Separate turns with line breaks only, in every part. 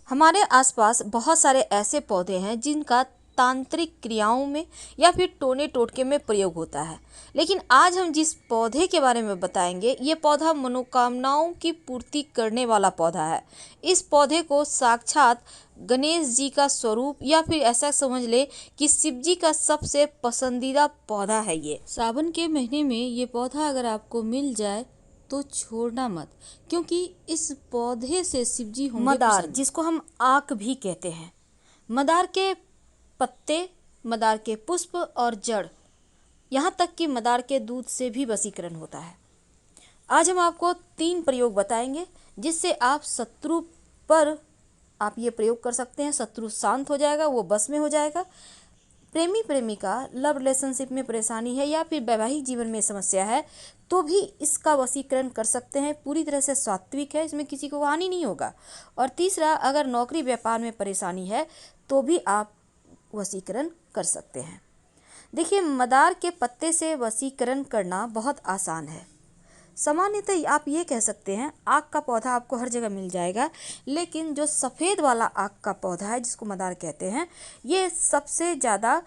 हमारे आसपास बहुत सारे ऐसे पौधे हैं जिनका तांत्रिक क्रियाओं में या फिर टोने टोटके में प्रयोग होता है। लेकिन आज हम जिस पौधे के बारे में बताएंगे, ये पौधा मनोकामनाओं की पूर्ति करने वाला पौधा है। इस पौधे को साक्षात गणेश जी का स्वरूप या फिर ऐसा समझ ले कि शिव जी का सबसे पसंदीदा पौधा है। ये सावन के महीने में ये पौधा अगर आपको मिल जाए तो छोड़ना मत, क्योंकि इस पौधे से शिव जी होंगे मदार, जिसको हम आक भी कहते हैं। मदार के पत्ते, मदार के पुष्प और जड़, यहाँ तक कि मदार के दूध से भी वशीकरण होता है। आज हम आपको 3 प्रयोग बताएंगे जिससे आप शत्रु पर आप ये प्रयोग कर सकते हैं। शत्रु शांत हो जाएगा, वो बस में हो जाएगा। प्रेमी प्रेमिका लव रिलेशनशिप में परेशानी है या फिर वैवाहिक जीवन में समस्या है तो भी इसका वशीकरण कर सकते हैं। पूरी तरह से सात्विक है, इसमें किसी को हानि नहीं होगा। और तीसरा, अगर नौकरी व्यापार में परेशानी है तो भी आप वशीकरण कर सकते हैं। देखिए, मदार के पत्ते से वशीकरण करना बहुत आसान है। सामान्यतः आप ये कह सकते हैं आक का पौधा आपको हर जगह मिल जाएगा, लेकिन जो सफ़ेद वाला आक का पौधा है जिसको मदार कहते हैं, ये सबसे ज़्यादा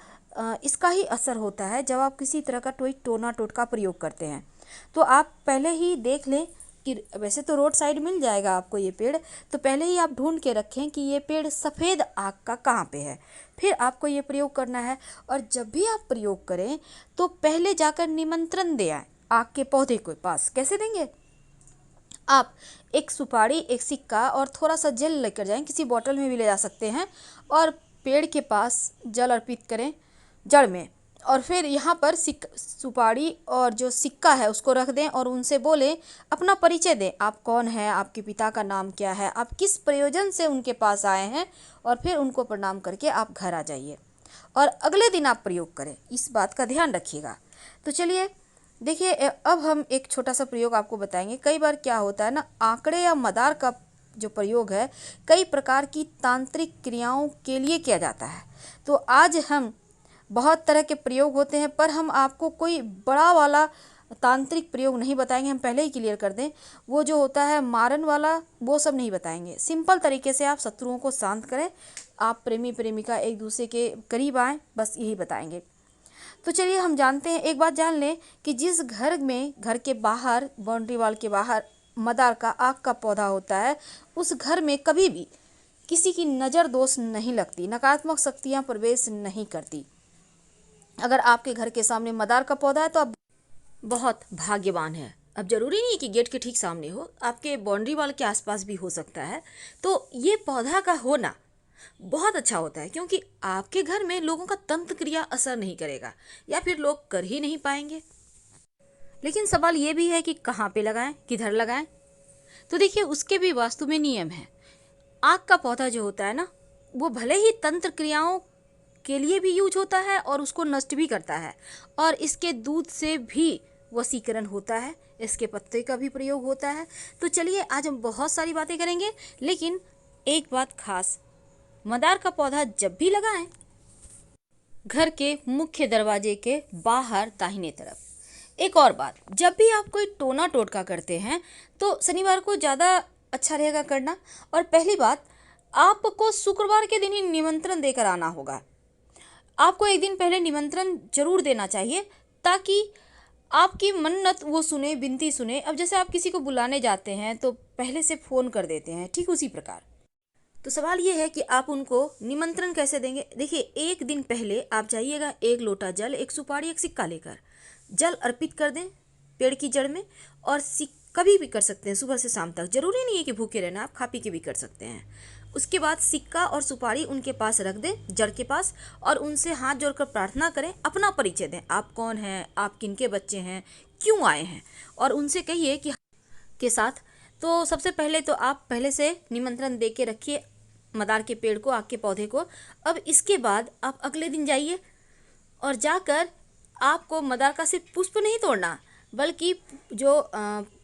इसका ही असर होता है जब आप किसी तरह का कोई टोना टोटका प्रयोग करते हैं। तो आप पहले ही देख लें कि वैसे तो रोड साइड मिल जाएगा आपको ये पेड़, तो पहले ही आप ढूंढ के रखें कि ये पेड़ सफ़ेद आक का कहाँ पे है, फिर आपको ये प्रयोग करना है। और जब भी आप प्रयोग करें तो पहले जाकर निमंत्रण दे आए आक के पौधे के पास। कैसे देंगे? आप एक सुपारी, एक सिक्का और थोड़ा सा जल लेकर जाएं, किसी बोतल में भी ले जा सकते हैं, और पेड़ के पास जल अर्पित करें जड़ में। और फिर यहाँ पर सुपारी और जो सिक्का है उसको रख दें और उनसे बोलें, अपना परिचय दें, आप कौन हैं, आपके पिता का नाम क्या है, आप किस प्रयोजन से उनके पास आए हैं, और फिर उनको प्रणाम करके आप घर आ जाइए और अगले दिन आप प्रयोग करें। इस बात का ध्यान रखिएगा। तो चलिए देखिए, अब हम एक छोटा सा प्रयोग आपको बताएंगे। कई बार क्या होता है ना, आंकड़े या मदार का जो प्रयोग है कई प्रकार की तांत्रिक क्रियाओं के लिए किया जाता है। तो आज हम बहुत तरह के प्रयोग होते हैं, पर हम आपको कोई बड़ा वाला तांत्रिक प्रयोग नहीं बताएंगे। हम पहले ही क्लियर कर दें, वो जो होता है मारन वाला, वो सब नहीं बताएंगे। सिंपल तरीके से आप शत्रुओं को शांत करें, आप प्रेमी प्रेमिका एक दूसरे के करीब आएँ, बस यही बताएंगे। तो चलिए हम जानते हैं, एक बात जान लें कि जिस घर में, घर के बाहर, बाउंड्री वॉल के बाहर मदार का आक का पौधा होता है, उस घर में कभी भी किसी की नज़र दोष नहीं लगती, नकारात्मक शक्तियाँ प्रवेश नहीं करती। अगर आपके घर के सामने मदार का पौधा है तो आप बहुत भाग्यवान हैं। अब जरूरी नहीं है कि गेट के ठीक सामने हो, आपके बाउंड्री वॉल के आसपास भी हो सकता है। तो ये पौधा का होना बहुत अच्छा होता है, क्योंकि आपके घर में लोगों का तंत्र क्रिया असर नहीं करेगा या फिर लोग कर ही नहीं पाएंगे। लेकिन सवाल ये भी है कि कहाँ पे लगाएं, किधर लगाएं। तो देखिए, उसके भी वास्तु में नियम है। आक का पौधा जो होता है ना, वो भले ही तंत्र क्रियाओं के लिए भी यूज होता है और उसको नष्ट भी करता है, और इसके दूध से भी वशीकरण होता है, इसके पत्ते का भी प्रयोग होता है। तो चलिए आज हम बहुत सारी बातें करेंगे, लेकिन एक बात खास, मदार का पौधा जब भी लगाएं, घर के मुख्य दरवाजे के बाहर दाहिने तरफ। एक और बात, जब भी आप कोई टोना टोटका करते हैं तो शनिवार को ज़्यादा अच्छा रहेगा करना। और पहली बात, आपको शुक्रवार के दिन ही निमंत्रण देकर आना होगा। आपको एक दिन पहले निमंत्रण जरूर देना चाहिए, ताकि आपकी मन्नत वो सुने, विनती सुने। अब जैसे आप किसी को बुलाने जाते हैं तो पहले से फ़ोन कर देते हैं, ठीक उसी प्रकार। तो सवाल ये है कि आप उनको निमंत्रण कैसे देंगे। देखिए, एक दिन पहले आप जाइएगा, 1 लोटा जल, एक सुपारी, एक सिक्का लेकर जल अर्पित कर दें पेड़ की जड़ में। और कभी भी कर सकते हैं, सुबह से शाम तक, जरूरी नहीं है कि भूखे रहना, आप खा पी के भी कर सकते हैं। उसके बाद सिक्का और सुपारी उनके पास रख दें, जड़ के पास, और उनसे हाथ जोड़कर प्रार्थना करें, अपना परिचय दें, आप कौन हैं, आप किनके बच्चे हैं, क्यों आए हैं, और उनसे कहिए कि के साथ। तो सबसे पहले तो आप पहले से निमंत्रण दे के रखिए मदार के पेड़ को, आक के पौधे को। अब इसके बाद आप अगले दिन जाइए और जाकर आपको मदार का सिर्फ पुष्प नहीं तोड़ना, बल्कि जो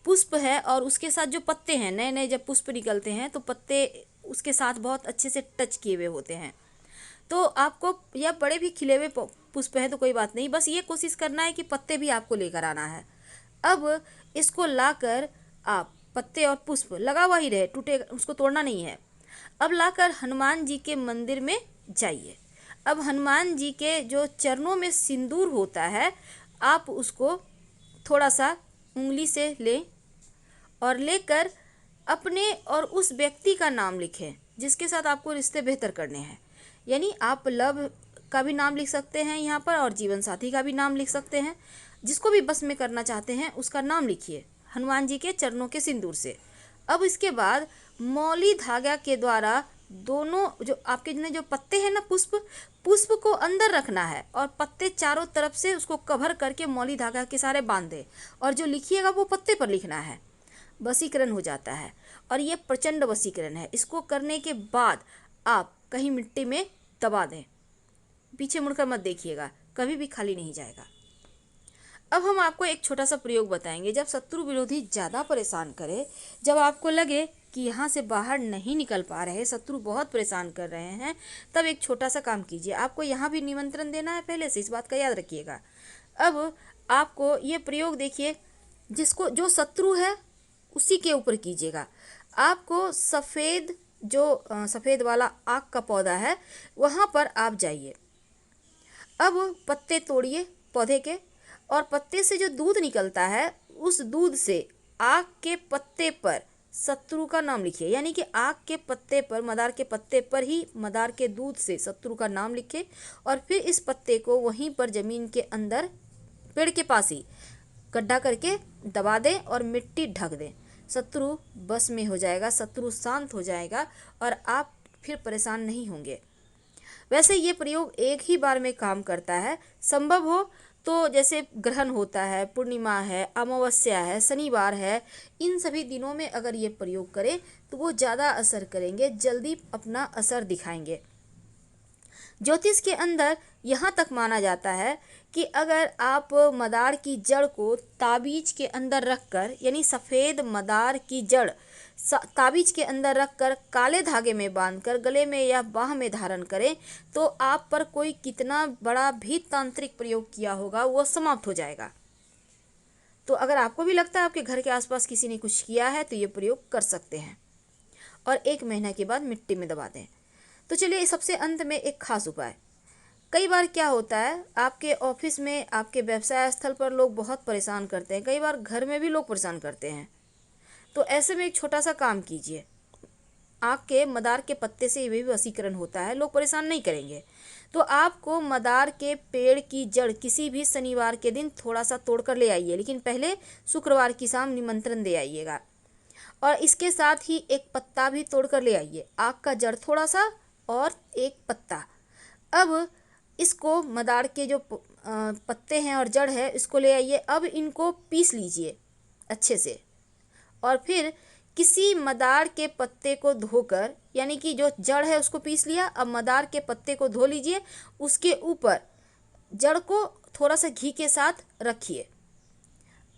पुष्प है और उसके साथ जो पत्ते हैं, नए नए जब पुष्प निकलते हैं तो पत्ते उसके साथ बहुत अच्छे से टच किए हुए होते हैं। तो आपको, या बड़े भी खिले हुए पुष्प हैं तो कोई बात नहीं, बस ये कोशिश करना है कि पत्ते भी आपको लेकर आना है। अब इसको लाकर आप, पत्ते और पुष्प लगा हुआ ही रहे, टूटे, उसको तोड़ना नहीं है। अब लाकर हनुमान जी के मंदिर में जाइए। अब हनुमान जी के जो चरणों में सिंदूर होता है, आप उसको थोड़ा सा उंगली से लें और लेकर अपने और उस व्यक्ति का नाम लिखें जिसके साथ आपको रिश्ते बेहतर करने हैं। यानी आप लव का भी नाम लिख सकते हैं यहाँ पर और जीवन साथी का भी नाम लिख सकते हैं। जिसको भी बस में करना चाहते हैं उसका नाम लिखिए हनुमान जी के चरणों के सिंदूर से। अब इसके बाद मौली धागा के द्वारा दोनों जो आपके जो पत्ते हैं ना, पुष्प को अंदर रखना है और पत्ते चारों तरफ से उसको कवर करके मौली धागा के सारे बांध दें और जो लिखिएगा वो पत्ते पर लिखना है। वशीकरण हो जाता है और ये प्रचंड वशीकरण है। इसको करने के बाद आप कहीं मिट्टी में दबा दें, पीछे मुड़कर मत देखिएगा, कभी भी खाली नहीं जाएगा। अब हम आपको एक छोटा सा प्रयोग बताएंगे। जब शत्रु विरोधी ज़्यादा परेशान करे, जब आपको लगे कि यहाँ से बाहर नहीं निकल पा रहे, शत्रु बहुत परेशान कर रहे हैं, तब एक छोटा सा काम कीजिए। आपको यहाँ भी निमंत्रण देना है पहले से, इस बात का याद रखिएगा। अब आपको ये प्रयोग देखिए, जिसको जो शत्रु है उसी के ऊपर कीजिएगा। आपको सफ़ेद वाला आक का पौधा है, वहाँ पर आप जाइए। अब पत्ते तोड़िए पौधे के और पत्ते से जो दूध निकलता है उस दूध से आक के पत्ते पर शत्रु का नाम लिखिए। यानी कि आक के पत्ते पर, मदार के पत्ते पर ही मदार के दूध से शत्रु का नाम लिखें और फिर इस पत्ते को वहीं पर ज़मीन के अंदर पेड़ के पास ही गड्ढा करके दबा दें और मिट्टी ढक दें। शत्रु बस में हो जाएगा, शत्रु शांत हो जाएगा और आप फिर परेशान नहीं होंगे। वैसे ये प्रयोग एक ही बार में काम करता है। संभव हो तो जैसे ग्रहण होता है, पूर्णिमा है, अमावस्या है, शनिवार है, इन सभी दिनों में अगर ये प्रयोग करें तो वो ज़्यादा असर करेंगे, जल्दी अपना असर दिखाएंगे। ज्योतिष के अंदर यहाँ तक माना जाता है कि अगर आप मदार की जड़ को ताबीज के अंदर रखकर, यानी सफ़ेद मदार की जड़ ताबीज के अंदर रखकर काले धागे में बांधकर गले में या बाह में धारण करें तो आप पर कोई कितना बड़ा भी तांत्रिक प्रयोग किया होगा वो समाप्त हो जाएगा। तो अगर आपको भी लगता है आपके घर के आसपास किसी ने कुछ किया है तो ये प्रयोग कर सकते हैं और 1 महीना के बाद मिट्टी में दबा दें। तो चलिए सबसे अंत में एक खास उपाय। कई बार क्या होता है, आपके ऑफिस में, आपके व्यवसाय स्थल पर लोग बहुत परेशान करते हैं, कई बार घर में भी लोग परेशान करते हैं। तो ऐसे में एक छोटा सा काम कीजिए। आक के मदार के पत्ते से भी वशीकरण होता है, लोग परेशान नहीं करेंगे। तो आपको मदार के पेड़ की जड़ किसी भी शनिवार के दिन थोड़ा सा तोड़ कर ले आइए, लेकिन पहले शुक्रवार की शाम निमंत्रण दे आइएगा। और इसके साथ ही एक पत्ता भी तोड़ कर ले आइए, आक का जड़ थोड़ा सा और एक पत्ता। अब इसको मदार के जो पत्ते हैं और जड़ है इसको ले आइए। अब इनको पीस लीजिए अच्छे से और फिर किसी मदार के पत्ते को धोकर, यानी कि जो जड़ है उसको पीस लिया, अब मदार के पत्ते को धो लीजिए, उसके ऊपर जड़ को थोड़ा सा घी के साथ रखिए।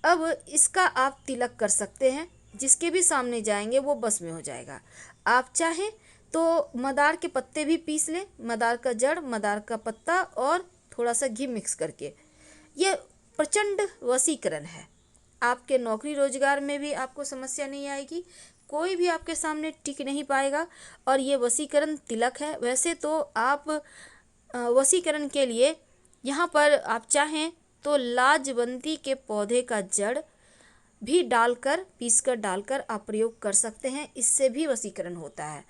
अब इसका आप तिलक कर सकते हैं, जिसके भी सामने जाएंगे वो बस में हो जाएगा। आप चाहें तो मदार के पत्ते भी पीस लें, मदार का जड़, मदार का पत्ता और थोड़ा सा घी मिक्स करके। ये प्रचंड वशीकरण है। आपके नौकरी रोजगार में भी आपको समस्या नहीं आएगी, कोई भी आपके सामने टिक नहीं पाएगा और ये वशीकरण तिलक है। वैसे तो आप वशीकरण के लिए यहाँ पर आप चाहें तो लाजवंती के पौधे का जड़ भी डालकर, पीसकर डालकर आप प्रयोग कर सकते हैं, इससे भी वशीकरण होता है।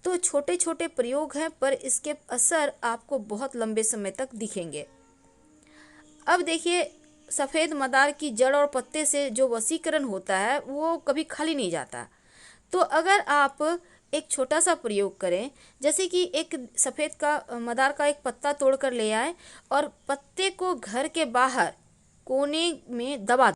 तो छोटे छोटे प्रयोग हैं पर इसके असर आपको बहुत लंबे समय तक दिखेंगे। अब देखिए, सफ़ेद मदार की जड़ और पत्ते से जो वशीकरण होता है वो कभी खाली नहीं जाता। तो अगर आप एक छोटा सा प्रयोग करें, जैसे कि एक सफ़ेद का मदार का एक पत्ता तोड़ कर ले आए और पत्ते को घर के बाहर कोने में दबा,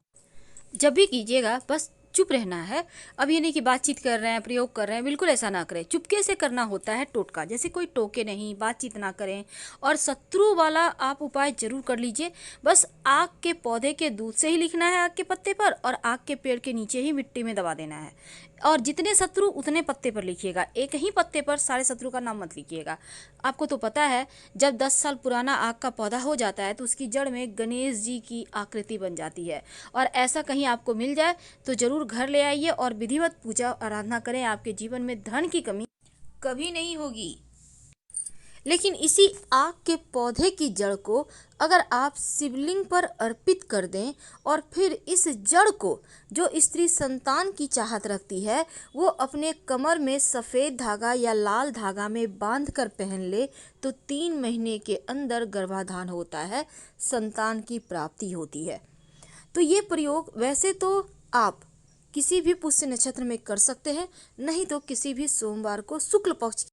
जब भी कीजिएगा बस चुप रहना है। अब ये नहीं कि बातचीत कर रहे हैं, प्रयोग कर रहे हैं, बिल्कुल ऐसा ना करें। चुपके से करना होता है टोटका, जैसे कोई टोके नहीं, बातचीत ना करें। और शत्रु वाला आप उपाय जरूर कर लीजिए। बस आक के पौधे के दूध से ही लिखना है आक के पत्ते पर और आक के पेड़ के नीचे ही मिट्टी में दबा देना है। और जितने शत्रु उतने पत्ते पर लिखिएगा, एक ही पत्ते पर सारे शत्रु का नाम मत लिखिएगा। आपको तो पता है जब 10 साल पुराना आक का पौधा हो जाता है तो उसकी जड़ में गणेश जी की आकृति बन जाती है। और ऐसा कहीं आपको मिल जाए तो जरूर घर ले आइए और विधिवत पूजा आराधना करें। आपके जीवन में धन की कमी कभी नहीं होगी। लेकिन इसी आग के पौधे की जड़ को अगर आप शिवलिंग पर अर्पित कर दें और फिर इस जड़ को जो स्त्री संतान की चाहत रखती है वो अपने कमर में सफ़ेद धागा या लाल धागा में बांध कर पहन ले तो 3 महीने के अंदर गर्भाधान होता है, संतान की प्राप्ति होती है। तो ये प्रयोग वैसे तो आप किसी भी पुष्य नक्षत्र में कर सकते हैं, नहीं तो किसी भी सोमवार को शुक्ल पक्ष